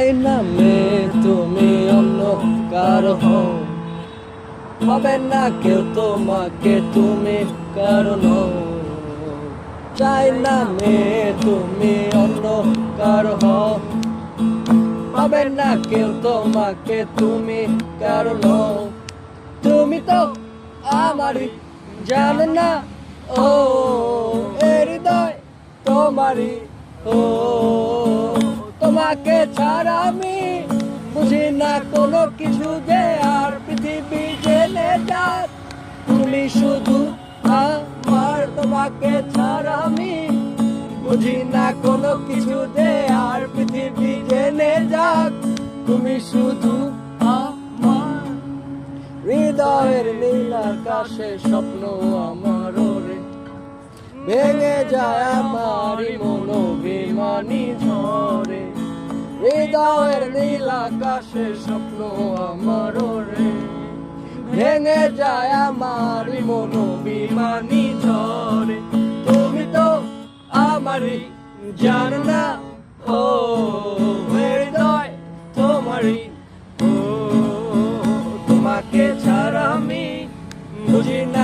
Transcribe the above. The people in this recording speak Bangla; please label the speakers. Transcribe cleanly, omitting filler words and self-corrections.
Speaker 1: চাই না মেয়ে তুমি অন্য কারো হও, হবে না কেউ তোমাকে তুমি কারো নও। চাই না মেয়ে তুমি অন্য কারো হও, হবে না কেউ তোমাকে তুমি কারো নও। তুমি তো আমারই জানো না, ও এ হৃদয় তোমারই। ও তোমাকে ছাড়া আমি বুঝি না কোনো কিছু, যে আর পৃথিবী জেনে যাক তুমি শুধু আমার। তোমাকে ছাড়া আমি বুঝি না কোনো কিছু, যে আর পৃথিবী জেনে যাক তুমি শুধু আমার। হৃদয়ের নীল আকাশে স্বপ্ন আমার রে, ভেঙে যায় আমারই মনোভিমানী ঝরে। হৃদয়ের নীল আকাশে স্বপ্ন আমার রে, ভেঙে যায় আমারই মনোভিমানী ঝরে। তুমি তো আমারই জানো না, ও হৃদয় তোমারই। ও তোমাকে ছাড়া আমি বুঝি না